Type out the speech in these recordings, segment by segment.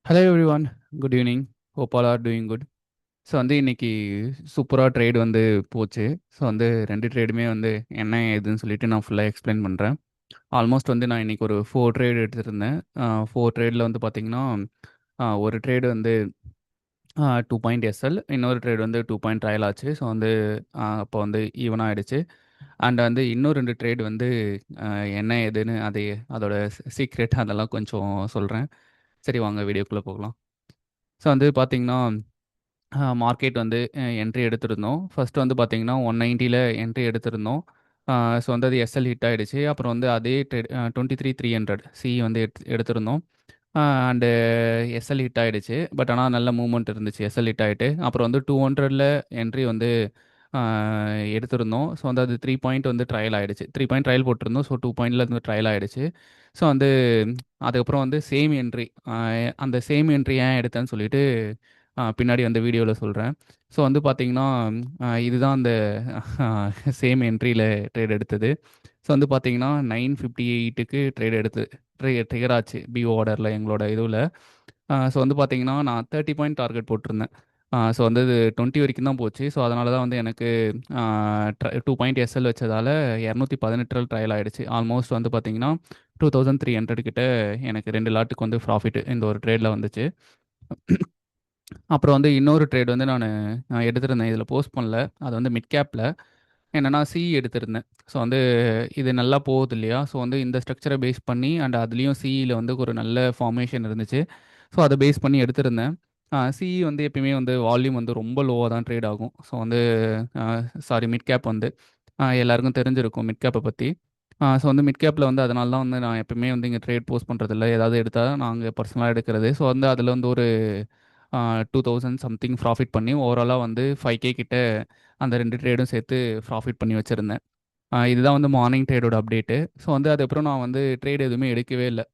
Hello everyone, good evening. Hope all are doing good. So இன்னைக்கு சூப்பராக trade போச்சு. So ரெண்டு ட்ரேடுமே என்ன ஏதுன்னு சொல்லிட்டு நான் ஃபுல்லாக எக்ஸ்பிளைன் பண்ணுறேன். ஆல்மோஸ்ட் நான் இன்னைக்கு ஒரு 4 ட்ரேட் எடுத்திருந்தேன். 4 ட்ரேடில் பார்த்தீங்கன்னா, ஒரு ட்ரேடு 2 பாயிண்ட் எஸ்எல், இன்னொரு ட்ரேட் 2 பாயிண்ட் ட்ரையல் ஆச்சு. ஸோ அப்போ ஈவனாக ஆயிடுச்சு. அண்ட் இன்னும் 2 ட்ரேட் என்ன ஏதுன்னு அதோட சீக்ரெட் அதெல்லாம் கொஞ்சம் சொல்கிறேன். சரி, வாங்க வீடியோக்குள்ளே போகலாம். ஸோ பார்த்தீங்கன்னா, மார்க்கெட் என்ட்ரி எடுத்திருந்தோம். ஃபர்ஸ்ட் பார்த்தீங்கன்னா 190ல் என்ட்ரி எடுத்திருந்தோம். ஸோ அது எஸ்எல் ஹிட் ஆயிடுச்சு. அப்புறம் அதே ட்ரேட் 23,300 சி எடுத்திருந்தோம். அண்டு எஸ்எல் ஹிட் ஆயிடுச்சு. பட் ஆனால் நல்ல மூவ்மெண்ட் இருந்துச்சு எஸ்எல் ஹிட் ஆகிட்டு. அப்புறம் 200ல் என்ட்ரி எடுத்திருந்தோம். ஸோ அது 3 பாயிண்ட் ட்ரையல் ஆயிடுச்சு. 3 பாயிண்ட் ட்ரையல் போட்டிருந்தோம். ஸோ 2 பாயிண்டில் ட்ரையல் ஆயிடுச்சு. ஸோ அதுக்கப்புறம் சேம் என்ட்ரி, அந்த சேம் என்ட்ரி ஏன் எடுத்தேன்னு சொல்லிட்டு பின்னாடி வீடியோவில் சொல்கிறேன். ஸோ பார்த்தீங்கன்னா, இதுதான் அந்த சேம் என்ட்ரியில் ட்ரேட் எடுத்தது. ஸோ பார்த்தீங்கன்னா 958க்கு ட்ரேட் எடுத்து ட்ரிகர் ஆச்சு பிஓ ஆர்டரில் எங்களோட இதுவில். ஸோ பார்த்தீங்கன்னா நான் 30 பாயிண்ட் டார்கெட் போட்டிருந்தேன். ஸோ இது 20 வரைக்கும் தான் போச்சு. ஸோ அதனால தான் எனக்கு 2 பாயிண்ட் எஸ்எல் வச்சதால் 218 ட்ரையல் ஆகிடுச்சு. ஆல்மோஸ்ட் பார்த்தீங்கன்னா 2300 கிட்ட எனக்கு 2 லாட்டுக்கு ப்ராஃபிட் இந்த ஒரு ட்ரேடில் வந்துச்சு. அப்புறம் இன்னொரு ட்ரேட் நான் எடுத்திருந்தேன், இதில் போஸ்ட் பண்ணல. அது மிட் கேப்பில் என்னென்னா சிஇ எடுத்திருந்தேன். ஸோ இது நல்லா போகுது இல்லையா. ஸோ இந்த ஸ்ட்ரக்சரை பேஸ் பண்ணி அண்ட் அதுலேயும் சிஇயில் ஒரு நல்ல ஃபார்மேஷன் இருந்துச்சு. ஸோ அதை பேஸ் பண்ணி எடுத்திருந்தேன். சிஇ எப்பயுமே வால்யூம் ரொம்ப லோவாக தான் ட்ரேட் ஆகும். ஸோ சாரி, மிட் கேப் எல்லாருக்கும் தெரிஞ்சிருக்கும் மிட் கேப்பை பற்றி. ஸோ மிட் கேப்பில் அதனால தான் நான் எப்பயுமே இங்கே ட்ரேட் போஸ்ட் பண்ணுறதில்ல. ஏதாவது எடுத்தால் நாங்கள் பர்சனலாக எடுக்கிறது. ஸோ அதில் ஒரு 2000 சம்திங் ப்ராஃபிட் பண்ணி ஓவராலாக 5K கிட்ட அந்த 2 ட்ரேடும் சேர்த்து ப்ராஃபிட் பண்ணி வச்சுருந்தேன். இதுதான் மார்னிங் ட்ரேடோட அப்டேட்டு. ஸோ அதுக்கப்புறம் நான் ட்ரேட் எதுவுமே எடுக்கவே இல்லை.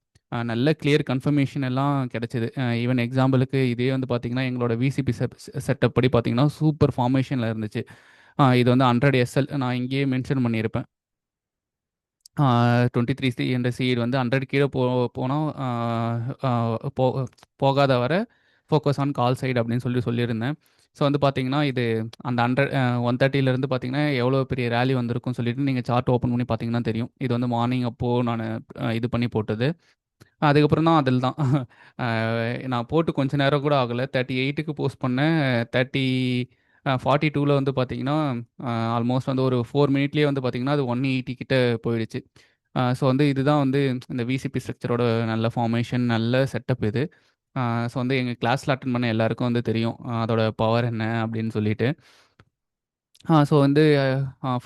நல்ல கிளியர் கன்ஃபர்மேஷன் எல்லாம் கிடச்சிது. ஈவன் எக்ஸாம்பிளுக்கு இதே பார்த்தீங்கன்னா எங்களோட விசிபி செட்டப் படி பார்த்தீங்கன்னா சூப்பர் ஃபார்மேஷனில் இருந்துச்சு. இது 100 எஸ்எல் நான் இங்கேயே மென்ஷன் பண்ணியிருப்பேன். 23 என்ற சீட் 100 கீழே போனால் போ போகாத வர ஃபோக்கஸ் ஆன் கால் சைடு அப்படின்னு சொல்லியிருந்தேன். ஸோ பார்த்தீங்கன்னா இது அந்த 130லேருந்து பார்த்தீங்கன்னா எவ்வளோ பெரிய ரேலி வந்திருக்கும்னு சொல்லிட்டு நீங்கள் சார்ட் ஓப்பன் பண்ணி பார்த்தீங்கன்னா தெரியும். இது மார்னிங் அப்போது நான் இது பண்ணி போட்டது. அதுக்கப்புறம் தான் அதில் தான் நான் போட்டு கொஞ்ச நேரம் கூட ஆகலை. 38க்கு போஸ்ட் பண்ணேன். 42ல் பார்த்தீங்கன்னா ஆல்மோஸ்ட் ஒரு 4 மினிட்லேயே பார்த்தீங்கன்னா அது 180 கிட்ட போயிடுச்சு. ஸோ இதுதான் இந்த விசிபி ஸ்ட்ரக்சரோட நல்ல ஃபார்மேஷன், நல்ல செட்டப் இது. ஸோ எங்கள் கிளாஸில் அட்டன் பண்ண எல்லாருக்கும் தெரியும் அதோட பவர் என்ன அப்படின்னு சொல்லிட்டு. ஸோ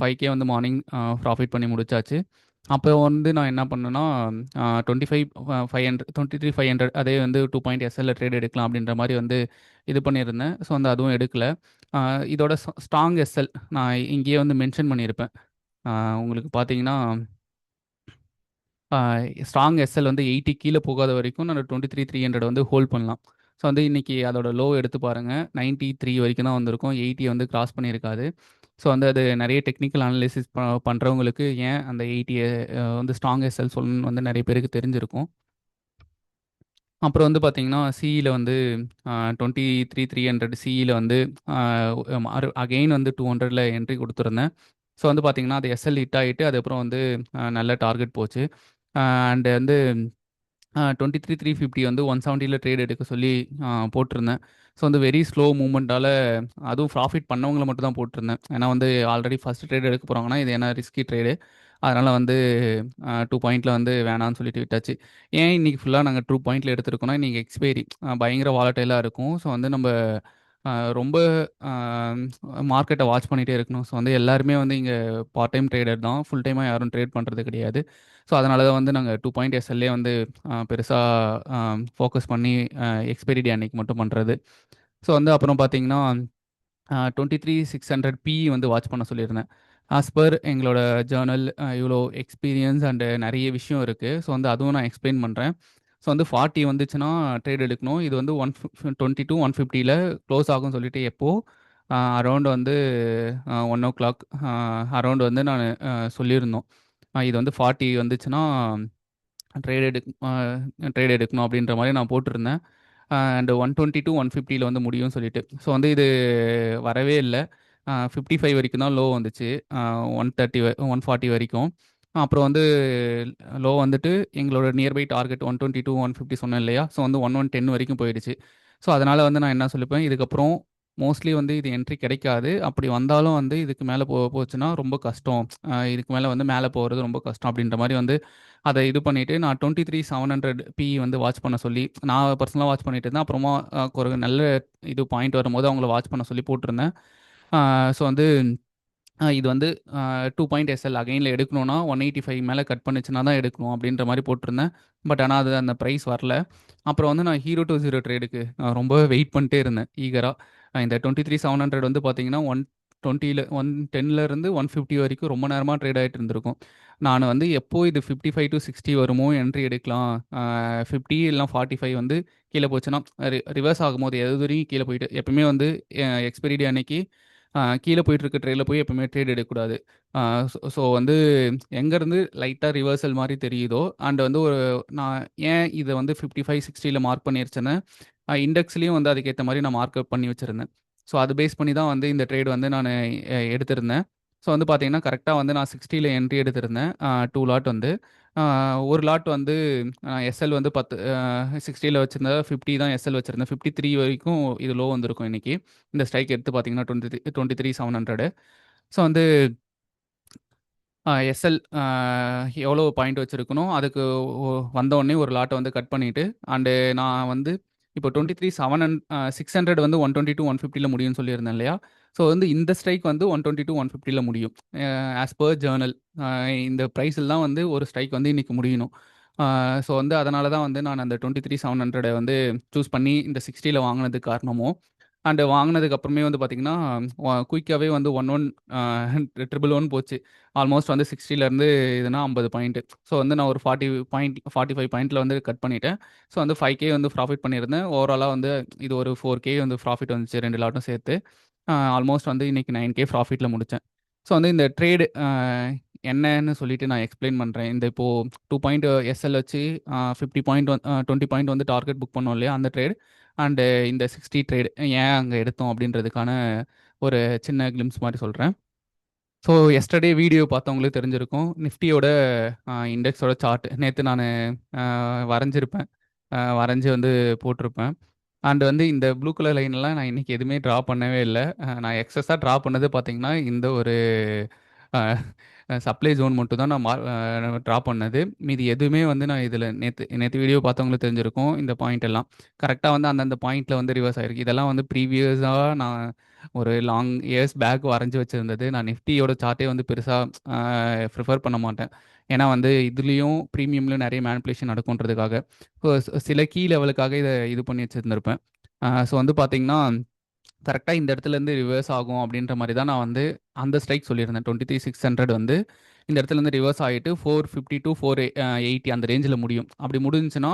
5K மார்னிங் ப்ராஃபிட் பண்ணி முடிச்சாச்சு. அப்போ நான் என்ன பண்ணேன்னா 25,500 23,500 அதே 2 பாயிண்ட் எஸ்எல்ல ட்ரேட் எடுக்கலாம் அப்படின்ற மாதிரி இது பண்ணியிருந்தேன். ஸோ அதுவும் எடுக்கலை. இதோட ஸ்ட்ராங் எஸ்எல் நான் இங்கேயே மென்ஷன் பண்ணியிருப்பேன். உங்களுக்கு பார்த்தீங்கன்னா ஸ்ட்ராங் எஸ்எல் 80 கீழே போகாத வரைக்கும் நான் 23,300 ஹோல்ட் பண்ணலாம். ஸோ இன்னைக்கு அதோட லோ எடுத்து பாருங்கள், 93 வரைக்கும் தான் வந்திருக்கும். 80 கிராஸ் பண்ணியிருக்காது. ஸோ அது நிறைய டெக்னிக்கல் அனாலிசிஸ் பண்ணுறவங்களுக்கு ஏன் அந்த 80 ஸ்ட்ராங் எஸ்எல் சொல்லணும்னு நிறைய பேருக்கு தெரிஞ்சிருக்கும். அப்புறம் பார்த்தீங்கன்னா சிஇயில் 23,300 சிஇயில் அகெயின் 200ல் என்ட்ரி கொடுத்துருந்தேன். ஸோ பார்த்தீங்கன்னா அது எஸ்எல் ஹிட் ஆகிட்டு அதுக்கப்புறம் நல்ல டார்கெட் போச்சு. அண்டு 23,350 170ல் ட்ரேட் எடுக்க சொல்லி போட்டிருந்தேன். ஸோ வெரி ஸ்லோ மூவ்மெண்ட்டால் அதுவும் ப்ராஃபிட் பண்ணவங்கள மட்டும் தான் போட்டிருந்தேன். ஏன்னா ஆல்ரெடி ஃபஸ்ட் ட்ரேட் எடுக்க போகிறாங்கன்னா இது ஏன்னா ரிஸ்கி ட்ரேடு. அதனால் 2 பாயிண்டில் வேணான்னு சொல்லிட்டு விட்டாச்சு. ஏன் இன்றைக்கி ஃபுல்லாக நாங்கள் 2 பாயிண்டில் எடுத்துருக்கோன்னா இன்றைக்கி எக்ஸ்பைரி பயங்கர வாலட்டைலாக இருக்கும். ஸோ நம்ம ரொம்ப மார்க்கெட்டை வாட்ச் பண்ணிகிட்டே இருக்கணும். ஸோ எல்லாருமே இங்கே பார்ட் டைம் ட்ரேடர் தான், ஃபுல் டைமாக யாரும் ட்ரேட் பண்ணுறது கிடையாது. ஸோ அதனால தான் நாங்கள் 2 பாயிண்ட் எஸ்எல்லே பெருசாக ஃபோக்கஸ் பண்ணி எக்ஸ்பைரி டே அன்னைக்கு மட்டும் பண்ணுறது. ஸோ அப்புறம் பார்த்தீங்கன்னா 23,600 பி வாட்ச் பண்ண சொல்லியிருந்தேன். ஆஸ் பர் எங்களோட ஜேர்னல் இவ்வளோ எக்ஸ்பீரியன்ஸ் அண்டு நிறைய விஷயம் இருக்குது. ஸோ அதுவும் நான் எக்ஸ்பிளைன் பண்ணுறேன். ஸோ 40 வந்துச்சுன்னா ட்ரேட் எடுக்கணும். இது 122 150ல் க்ளோஸ் ஆகும்னு சொல்லிட்டு எப்போது அரௌண்ட் 1 o'clock அரௌண்ட் நான் சொல்லியிருந்தோம். இது 40 வந்துச்சுன்னா ட்ரேட் எடுக்கணும் அப்படின்ற மாதிரி நான் போட்டிருந்தேன். அண்ட் 120 to 150 வந்து முடியும்னு சொல்லிட்டு. ஸோ வந்து இது வரவே இல்லை. 55 வரைக்கும் தான் லோ வந்துச்சு. 130 140 வரைக்கும். அப்புறம் வந்து லோ வந்துட்டு எங்களோட நியர்பை டார்கெட் 120 to 150 சொன்னேன் இல்லையா? ஸோ வந்து 1110 வரைக்கும் போயிடுச்சு. ஸோ அதனால் வந்து நான் என்ன சொல்லிப்பேன், இதுக்கப்புறம் மோஸ்ட்லி வந்து இது என்ட்ரி கிடைக்காது. அப்படி வந்தாலும் வந்து இதுக்கு மேலே போச்சுன்னா ரொம்ப கஷ்டம். இதுக்கு மேலே வந்து மேலே போகிறது ரொம்ப கஷ்டம் அப்படின்ற மாதிரி வந்து அதை இது பண்ணிவிட்டு நான் 23,700 பி வந்து வாட்ச் பண்ண சொல்லி நான் பர்சனலாக வாட்ச் பண்ணிட்டு இருந்தேன். அப்புறமா ஒரு நல்ல இது பாயிண்ட் வரும்போது அவங்கள வாட்ச் பண்ண சொல்லி போட்டிருந்தேன். ஸோ வந்து இது வந்து 2 பாயிண்ட் எஸ்எல் அகைனில் எடுக்கணும்னா 185 மேலே கட் பண்ணுச்சுன்னா தான் எடுக்கணும் அப்படின்ற மாதிரி போட்டிருந்தேன். பட் ஆனால் அது அந்த ப்ரைஸ் வரல. அப்புறம் வந்து நான் ஹீரோ டு ஜீரோ ட்ரேடுக்கு ரொம்ப வெயிட் பண்ணிட்டே இருந்தேன் ஈகராக. இந்த 23,700 வந்து பார்த்தீங்கன்னா 120 110லேருந்து 150 வரைக்கும் ரொம்ப நேரமாக ட்ரேட் ஆகிட்டு இருந்திருக்கும். நான் வந்து எப்போ இது 55 to 60 வருமோ என்ட்ரி எடுக்கலாம், 50 இல்லைனா 45 வந்து கீழே போச்சுன்னா ரிவர்ஸ் ஆகும்போது எது வரைக்கும் கீழே போயிட்டு எப்பவுமே வந்து எக்ஸ்பைரி டே அன்னைக்கு கீழே போயிட்டு இருக்க ட்ரேடில் போய் எப்பவுமே ட்ரேட் எடுக்கக்கூடாது. ஸோ வந்து எங்கேருந்து லைட்டாக ரிவர்சல் மாதிரி தெரியுதோ அண்ட் வந்து நான் ஏன் இதை வந்து 55 60 மார்க் பண்ணிருச்சேன்னு இண்டெக்ஸ்லேயும் வந்து அதுக்கேற்ற மாதிரி நான் மார்க் அப் பண்ணி வச்சுருந்தேன். ஸோ அது பேஸ் பண்ணி தான் வந்து இந்த ட்ரேட் வந்து நான் எடுத்திருந்தேன். ஸோ வந்து பார்த்தீங்கன்னா கரெக்டாக வந்து நான் 60ல் என்ட்ரி எடுத்திருந்தேன். 2 லாட் வந்து ஒரு லாட் வந்து எஸ்எல் வந்து 60ல் வச்சுருந்தா 50 தான் எஸ்எல் வச்சுருந்தேன். 53 வரைக்கும் இது லோ வந்திருக்கும் இன்னைக்கு. இந்த ஸ்ட்ரைக் எடுத்து பார்த்தீங்கன்னா 23,700. ஸோ வந்து எஸ்எல் எவ்வளோ பாயிண்ட் வச்சுருக்கணும் அதுக்கு வந்தோடனே ஒரு லாட்டை வந்து கட் பண்ணிவிட்டு அண்டு நான் வந்து இப்போ 23,600 வந்து 120 to 150 முடியும்னு சொல்லியிருந்தேன் இல்லையா? ஸோ வந்து இந்த ஸ்ட்ரைக் வந்து 120 to 150 முடியும். ஆஸ் பர் ஜேர்னல் இந்த ப்ரைஸில் தான் வந்து ஒரு ஸ்ட்ரைக் வந்து இன்றைக்கி முடியணும். ஸோ வந்து அதனால தான் வந்து நான் அந்த 23,700 வந்து சூஸ் பண்ணி இந்த 60ல் வாங்கினதுக்கு காரணமும் அண்டு வாங்கினதுக்கு அப்புறமே வந்து பார்த்தீங்கன்னா குயிக்காகவே வந்து 11 போச்சு. ஆல்மோஸ்ட் வந்து 60லேருந்து இதுனா 50 பாயிண்ட்டு. ஸோ வந்து நான் ஒரு 45 பாயிண்ட்டில் வந்து கட் பண்ணிட்டேன். ஸோ வந்து 5K வந்து ப்ராஃபிட் பண்ணியிருந்தேன். ஓவராலாக வந்து இது ஒரு 4K வந்து ப்ராஃபிட் வந்துச்சு 2 லாட்டும் சேர்த்து. ஆல்மோஸ்ட் வந்து இன்றைக்கி 9K ப்ராஃபிட்டில் முடித்தேன். ஸோ வந்து இந்த ட்ரேடு என்னன்னு சொல்லிட்டு நான் எக்ஸ்பிளைன் பண்ணுறேன். இந்த இப்போது 2 பாயிண்ட் எஸ்எல் வச்சு 50 பாயிண்ட் 20 பாயிண்ட் வந்து டார்கெட் புக் பண்ணோம் இல்லையா அந்த ட்ரேட் அண்டு இந்த 60 ட்ரேடு ஏன் அங்கே எடுத்தோம் அப்படின்றதுக்கான ஒரு சின்ன கிளிம்ஸ் மாதிரி சொல்கிறேன். ஸோ எஸ்டர்டே வீடியோ பார்த்தவங்களுக்கு தெரிஞ்சிருக்கும். நிஃப்டியோட இண்டெக்ஸோட சார்ட் நேற்று நான் வரைஞ்சிருப்பேன். வரைஞ்சி வந்து போட்டிருப்பேன். அண்ட் வந்து இந்த ப்ளூ கலர் லைன்லாம் நான் இன்றைக்கி எதுவுமே ட்ரா பண்ணவே இல்லை. நான் எக்ஸஸாக ட்ரா பண்ணது பார்த்தீங்கன்னா இந்த ஒரு சப்ளை ஜோன் மட்டும் தான் நான் ட்ரா பண்ணது. மீதி எதுவுமே வந்து நான் இதில் நேற்று நேற்று வீடியோ பார்த்தவங்களுக்கு தெரிஞ்சிருக்கும். இந்த பாயிண்ட் எல்லாம் கரெக்டாக வந்து அந்தந்த பாயிண்ட்டில் வந்து ரிவர்ஸ் ஆகிருக்கு. இதெல்லாம் வந்து ப்ரீவியஸாக நான் ஒரு லாங் இயர்ஸ் பேக் வரைஞ்சி வச்சுருந்தது. நான் நிஃப்டியோட சார்ட்டே வந்து பெருசாக ப்ரிஃபர் பண்ண மாட்டேன். ஏன்னா வந்து இதுலேயும் ப்ரீமியம்லேயும் நிறைய மேனிப்புலேஷன் நடக்குன்றதுக்காக சில கீ லெவலுக்காக இதை இது பண்ணி வச்சுருந்துருப்பேன். ஸோ வந்து பார்த்தீங்கன்னா கரெக்டாக இந்த இடத்துலேருந்து ரிவர்ஸ் ஆகும் அப்படின்ற மாதிரி தான் நான் வந்து அந்த ஸ்ட்ரைக் சொல்லியிருந்தேன். 23,600 வந்து இந்த இடத்துலேருந்து ரிவர்ஸ் ஆகிட்டு 450 to 480 அந்த ரேஞ்சில் முடியும். அப்படி முடிஞ்சுன்னா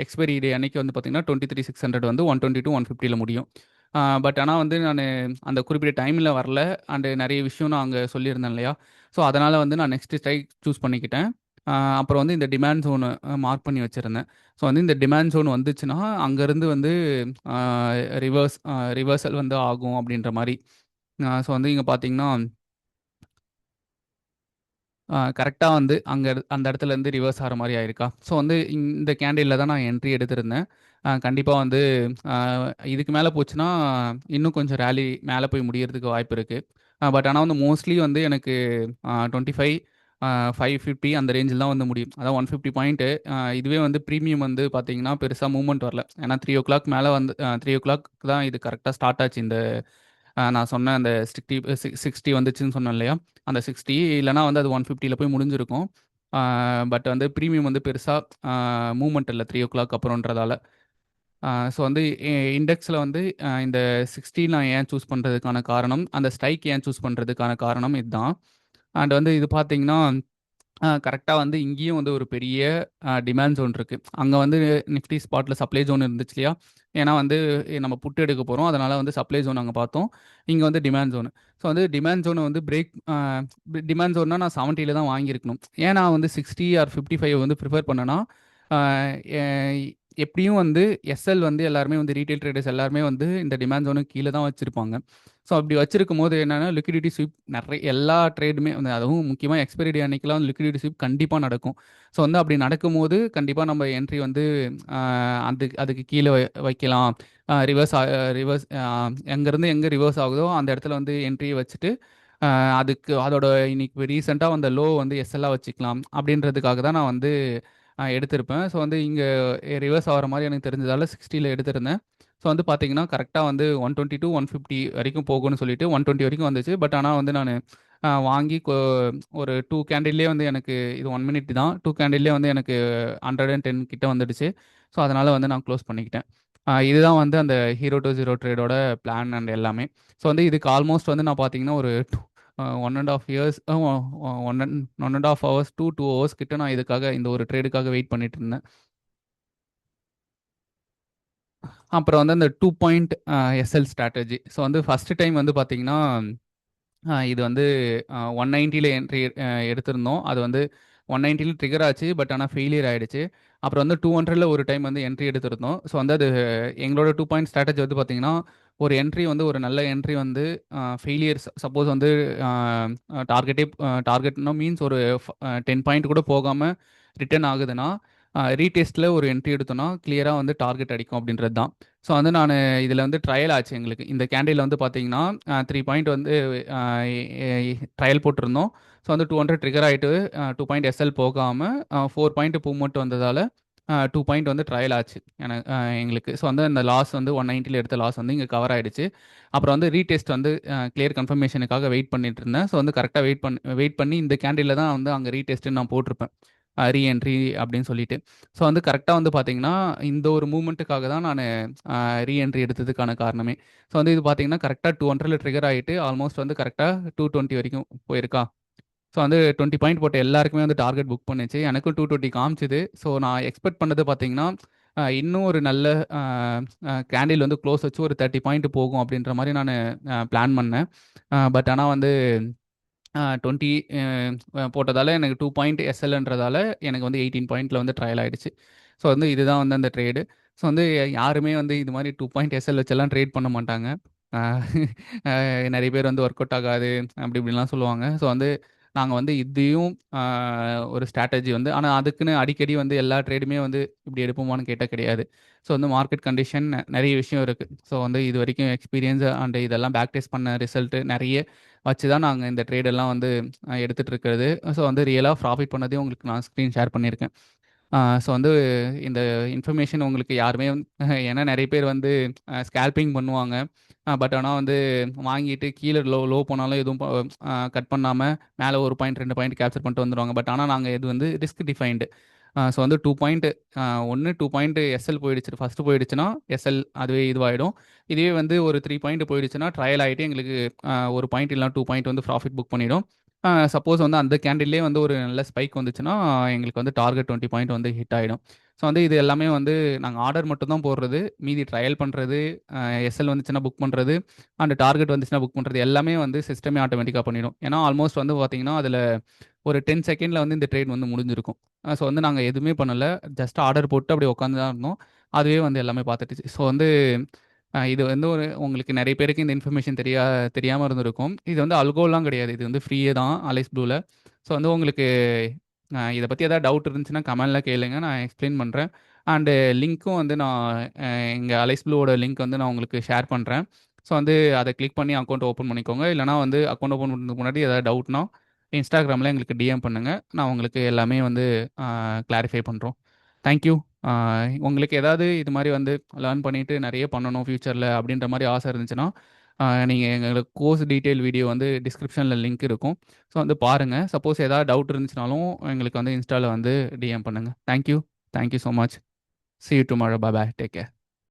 எக்ஸ்பைரி டே அன்னைக்கு வந்து பார்த்தீங்கன்னா 23,600 வந்து 120 to 150 முடியும். பட் ஆனால் வந்து நான் அந்த குறிப்பிட்ட டைமில் வரல அண்டு நிறைய விஷயம் நான் அங்கே சொல்லியிருந்தேன் இல்லையா? ஸோ அதனால் வந்து நான் நெக்ஸ்ட் ஸ்ட்ரைக் சூஸ் பண்ணிக்கிட்டேன். அப்புறம் வந்து இந்த டிமாண்ட் ஜோனு மார்க் பண்ணி வச்சுருந்தேன். ஸோ வந்து இந்த டிமாண்ட் ஜோன் வந்துச்சுன்னா அங்கேருந்து வந்து ரிவர்சல் வந்து ஆகும் அப்படின்ற மாதிரி. ஸோ வந்து இங்கே பார்த்தீங்கன்னா கரெக்டாக வந்து அந்த இடத்துலேருந்து ரிவர்ஸ் ஆகிற மாதிரி ஆயிருக்கா. ஸோ வந்து இந்த கேண்டிலில் தான் நான் என்ட்ரி எடுத்திருந்தேன். கண்டிப்பாக வந்து இதுக்கு மேலே போச்சுன்னா இன்னும் கொஞ்சம் ரேலி மேலே போய் முடியறதுக்கு வாய்ப்பு இருக்குது. பட் ஆனால் வந்து மோஸ்ட்லி வந்து எனக்கு 25 550 அந்த ரேஞ்சில் தான் வந்து முடியும். அதான் 150 பாயிண்ட்டு. இதுவே வந்து ப்ரீமியம் வந்து பார்த்தீங்கன்னா பெருசாக மூவ்மெண்ட் வரல. ஏன்னா 3:00 மேலே வந்து 3:00 தான் இது கரெக்டாக ஸ்டார்ட் ஆச்சு. இந்த நான் சொன்ன அந்த 60 வந்துச்சுன்னு சொன்னேன் இல்லையா? அந்த 60 இல்லைனா வந்து அது 150ல் போய் முடிஞ்சிருக்கும். பட் வந்து ப்ரீமியம் வந்து பெருசாக மூவ்மெண்ட் இல்லை 3:00 அப்புறம்ன்றதால. ஸோ வந்து இண்டெக்ஸில் வந்து இந்த 60 நான் ஏன் சூஸ் பண்ணுறதுக்கான காரணம், அந்த ஸ்ட்ரைக் ஏன் சூஸ் பண்ணுறதுக்கான காரணம் இதுதான். அண்ட் வந்து இது பார்த்தீங்கன்னா கரெக்டாக வந்து இங்கேயும் வந்து ஒரு பெரிய டிமாண்ட் ஜோன் இருக்குது. அங்கே வந்து நிஃப்டி ஸ்பாட்டில் சப்ளை ஜோன் இருந்துச்சு இல்லையா? ஏன்னா வந்து நம்ம புட்டு எடுக்க போகிறோம். அதனால் வந்து சப்ளை ஜோன் அங்கே பார்த்தோம். இங்கே வந்து டிமாண்ட் ஜோனு. ஸோ வந்து டிமாண்ட் ஜோனை வந்து டிமாண்ட் ஜோன்னா நான் 70ல் தான் வாங்கியிருக்கணும். ஏன் நான் வந்து 60 ஆர் 55 வந்து ப்ரிஃபர் பண்ணேன்னா எப்படியும் வந்து எஸ்எல் வந்து எல்லாருமே வந்து ரீட்டைல் ட்ரேடர்ஸ் எல்லாருமே வந்து இந்த டிமாண்ட் ஜோனுக்கு கீழே தான் வச்சிருப்பாங்க. ஸோ அப்படி வச்சிருக்கும் போது என்னன்னா லிக்விடிட்டி ஸ்வீப் நிறைய எல்லா ட்ரேடுமே வந்து அதுவும் முக்கியமாக எக்ஸ்பைரி டே அன்னைக்கெல்லாம் வந்து லிக்விடிட்டி ஸ்வீப் கண்டிப்பாக நடக்கும். ஸோ வந்து அப்படி நடக்கும்போது கண்டிப்பாக நம்ம என்ட்ரி வந்து அதுக்கு கீழே வைக்கலாம். ரிவர்ஸ் ரிவர்ஸ் எங்கேருந்து எங்கே ரிவர்ஸ் ஆகுதோ அந்த இடத்துல வந்து என்ட்ரியை வச்சுட்டு அதுக்கு அதோட இன்னைக்கு ரீசெண்டாக வந்த லோ வந்து எஸ்எல்லாக வச்சுக்கலாம் அப்படின்றதுக்காக தான் நான் வந்து எடுத்திருப்பேன். ஸோ வந்து இங்கே ரிவர்ஸ் ஆகிற மாதிரி எனக்கு தெரிஞ்சதால 60ல் எடுத்திருந்தேன். ஸோ வந்து பார்த்தீங்கன்னா கரெக்டாக வந்து 120 to 150 வரைக்கும் போகும்னு சொல்லிட்டு 120 வரைக்கும் வந்துச்சு. பட் ஆனால் வந்து நான் வாங்கி ஒரு 2 கேண்டில்லே வந்து எனக்கு இது 1 மினிட் தான். 2 கேண்டில்லே வந்து எனக்கு 110 கிட்ட வந்துடுச்சு. ஸோ அதனால் வந்து நான் க்ளோஸ் பண்ணிக்கிட்டேன். இதுதான் வந்து அந்த ஹீரோ டு ஜீரோ ட்ரேடோட பிளான் அண்ட் எல்லாமே. ஸோ வந்து இதுக்கு ஆல்மோஸ்ட் வந்து நான் பார்த்தீங்கன்னா ஒரு 1.5 இயர்ஸ் 1.5 ஹவர்ஸ் to 2 ஹவர்ஸ் கிட்ட நான் இதுக்காக இந்த ஒரு ட்ரேடுக்காக வெயிட் பண்ணிட்டு இருந்தேன். அப்புறம் வந்து அந்த 2 பாயிண்ட் எஸ்எல் ஸ்ட்ராட்டஜி. ஸோ வந்து ஃபஸ்ட்டு டைம் வந்து பார்த்தீங்கன்னா இது வந்து 190ல் என்ட்ரி எடுத்திருந்தோம். அது வந்து 190ல் ட்ரிகர் ஆச்சு. பட் ஆனால் ஃபெயிலியர் ஆயிடுச்சு. அப்புறம் வந்து 200ல் ஒரு டைம் வந்து என்ட்ரி எடுத்திருந்தோம். ஸோ வந்து அது எங்களோட 2 பாயிண்ட் ஸ்ட்ராட்டஜி வந்து பார்த்தீங்கன்னா ஒரு என்ட்ரி வந்து ஒரு நல்ல என்ட்ரி வந்து ஃபெயிலியர் சப்போஸ் வந்து டார்கெட்டே டார்கெட்னா மீன்ஸ் ஒரு 10 பாயிண்ட் கூட போகாமல் ரிட்டர்ன் ஆகுதுன்னா ரீடெஸ்ட்டில் ஒரு என்ட்ரி எடுத்தோன்னா கிளியராக வந்து டார்கெட் அடிக்கும் அப்படின்றது தான். ஸோ வந்து நான் இதில் வந்து ட்ரையல் ஆச்சு எங்களுக்கு. இந்த கேண்டில் வந்து பார்த்தீங்கன்னா 3 பாயிண்ட் வந்து ட்ரையல் போட்டிருந்தோம். ஸோ வந்து 200 ட்ரிகர் ஆகிட்டு 2 பாயிண்ட் எஸ்எல் போகாமல் 4 பாயிண்ட் மூவ்மெண்ட் வந்ததால் 2 பாயிண்ட் வந்து ட்ரையல் ஆச்சு எங்களுக்கு. ஸோ வந்து அந்த லாஸ் வந்து 190ல் எடுத்த லாஸ் வந்து இங்கே கவர் ஆகிடுச்சு. அப்புறம் வந்து ரீடெஸ்ட் வந்து கிளியர் கன்ஃபர்மேஷனுக்காக வெயிட் பண்ணிட்டு இருந்தேன். ஸோ வந்து கரெக்டாக வெயிட் பண்ணி இந்த கேண்டில் தான் வந்து அங்கே ரீடெஸ்ட்டுன்னு நான் போட்டிருப்பேன். ரீஎன்ட்ரி அப்படின்னு சொல்லிட்டு. ஸோ வந்து கரெக்டாக வந்து பார்த்தீங்கன்னா இந்த ஒரு மூமெண்ட்டுக்காக தான் நான் ரீஎன்ட்ரி எடுத்ததுக்கான காரணமே. ஸோ வந்து இது பார்த்தீங்கன்னா கரெக்டாக 200ல் ட்ரிகர் ஆகிட்டு ஆல்மோஸ்ட் வந்து கரெக்டாக 220 வரைக்கும் போயிருக்கா. ஸோ வந்து 20 பாயிண்ட் போட்ட எல்லாருக்குமே வந்து டார்கெட் புக் பண்ணுச்சு. எனக்கும் 220 காமிச்சுது. ஸோ நான் எக்ஸ்பெக்ட் பண்ணது பார்த்தீங்கன்னா இன்னும் ஒரு நல்ல கேண்டில் வந்து க்ளோஸ் வச்சு ஒரு 30 பாயிண்ட் போகும் அப்படின்ற மாதிரி நான் பிளான் பண்ணேன். பட் ஆனால் வந்து 20 போட்டதால எனக்கு 2 பாயிண்ட் எஸ்எல்ன்றதால எனக்கு வந்து 18 பாயிண்ட்ல வந்து ட்ரையல் ஆயிடுச்சு. ஸோ வந்து இதுதான் வந்து அந்த ட்ரேடு. ஸோ வந்து யாருமே வந்து இது மாதிரி 2 பாயிண்ட் எஸ்எல் வச்செல்லாம் ட்ரேட் பண்ண மாட்டாங்க. நிறைய பேர் வந்து ஒர்க் அவுட் ஆகாது அப்படி இப்படிலாம் சொல்லுவாங்க. ஸோ வந்து நாங்கள் வந்து இதையும் ஒரு ஸ்ட்ராட்டஜி வந்து ஆனால் அதுக்குன்னு அடிக்கடி வந்து எல்லா ட்ரேடுமே வந்து இப்படி எடுப்போமான்னு கேட்டால் கிடையாது. ஸோ வந்து மார்க்கெட் கண்டிஷன் நிறைய விஷயம் இருக்குது. ஸோ வந்து இது வரைக்கும் எக்ஸ்பீரியன்ஸ் அண்ட் இதெல்லாம் பேக் டெஸ்ட் பண்ண ரிசல்ட்டு நிறைய வச்சு தான் நாங்கள் இந்த ட்ரேடெல்லாம் வந்து எடுத்துகிட்டு இருக்கிறது. ஸோ வந்து ரியலாக ப்ராஃபிட் பண்ணதே உங்களுக்கு நான் ஸ்க்ரீன் ஷேர் பண்ணியிருக்கேன். ஸோ வந்து இந்த இன்ஃபர்மேஷன் உங்களுக்கு யாருமே ஏன்னா நிறைய பேர் வந்து ஸ்கேல்பிங் பண்ணுவாங்க. பட் ஆனால் வந்து வாங்கிட்டு கீழே லோ லோ போனாலும் எதுவும் கட் பண்ணாமல் மேலே ஒரு பாயிண்ட் 2 பாயிண்ட் கேப்சர் பண்ணிட்டு வந்துடுவாங்க. பட் ஆனால் நாங்கள் இது வந்து ரிஸ்க் டிஃபைன்டு. ஸோ வந்து 2 பாயிண்ட் 2 பாயிண்ட் எஸ்எல் போயிடுச்சு ஃபஸ்ட்டு போயிடுச்சுன்னா எஸ்எல் அதுவே இதுவாகிடும். இதுவே வந்து ஒரு 3 பாயிண்ட் போயிடுச்சுன்னா ட்ரையல் ஆகிட்டு எங்களுக்கு ஒரு பாயிண்ட் இல்லைனா 2 பாயிண்ட் வந்து ப்ராஃபிட் புக் பண்ணிடும். சப்போஸ் வந்து அந்த கேண்டில்லே வந்து ஒரு நல்ல ஸ்பைக் வந்துச்சுன்னா எங்களுக்கு வந்து டார்கெட் 20 பாயிண்ட் வந்து ஹிட் ஆகிடும். ஸோ வந்து இது எல்லாமே வந்து நாங்கள் ஆர்டர் மட்டும் தான் போடுறது. மீதி ட்ரையல் பண்ணுறது, எஸ்எல் வந்துச்சுன்னா புக் பண்ணுறது, அண்ட் டார்கெட் வந்துச்சுன்னா புக் பண்ணுறது எல்லாமே வந்து சிஸ்டமே ஆட்டோமேட்டிக்காக பண்ணிடும். ஏன்னா ஆல்மோஸ்ட் வந்து பார்த்தீங்கன்னா அதில் ஒரு 10 செகண்டில் வந்து இந்த ட்ரேட் வந்து முடிஞ்சிருக்கும். ஸோ வந்து நாங்கள் எதுவுமே பண்ணலை. ஜஸ்ட் ஆர்டர் போட்டு அப்படியே உட்காந்து தான் இருந்தோம். அதுவே வந்து எல்லாமே பார்த்துட்டுச்சு. ஸோ வந்து இது வந்து ஒரு உங்களுக்கு நிறைய பேருக்கு இந்த இன்ஃபர்மேஷன் தெரியாமல் இருந்திருக்கும். இது வந்து அல்கோலாம் கிடையாது. இது வந்து ஃப்ரீயே தான் அலைஸ் ப்ளூவில். ஸோ வந்து உங்களுக்கு இதை பற்றி எதாவது டவுட் இருந்துச்சுன்னா கமெண்டில் கேளுங்க. நான் எக்ஸ்பிளைன் பண்ணுறேன். அண்டு லிங்க்கும் வந்து நான் எங்கள் அலைஸ் ப்ளூவோட லிங்க் வந்து நான் உங்களுக்கு ஷேர் பண்ணுறேன். ஸோ வந்து அதை கிளிக் பண்ணி அக்கௌண்ட் ஓப்பன் பண்ணிக்கோங்க. இல்லைனா வந்து அக்கௌண்ட் ஓப்பன் பண்ணுறதுக்கு முன்னாடி ஏதாவது டவுட்னா இன்ஸ்டாகிராமில் எங்களுக்கு டிஎம் பண்ணுங்கள். நான் உங்களுக்கு எல்லாமே வந்து கிளாரிஃபை பண்ணுறோம். தேங்க்யூ. உங்களுக்கு ஏதாவது இது மாதிரி வந்து லேர்ன் பண்ணிவிட்டு நிறைய பண்ணணும் ஃப்யூச்சரில் அப்படின்ற மாதிரி ஆசை இருந்துச்சுன்னா நீங்கள் எங்களுக்கு கோர்ஸ் டீட்டெயில் வீடியோ வந்து டிஸ்கிரிப்ஷனில் லிங்க் இருக்கும். ஸோ வந்து பாருங்கள். சப்போஸ் ஏதாவது டவுட் இருந்துச்சுனாலும் எங்களுக்கு வந்து இன்ஸ்டாவில் வந்து டிஎம் பண்ணுங்கள். Thank you. Thank you so much. See you tomorrow. Bye bye. Take care.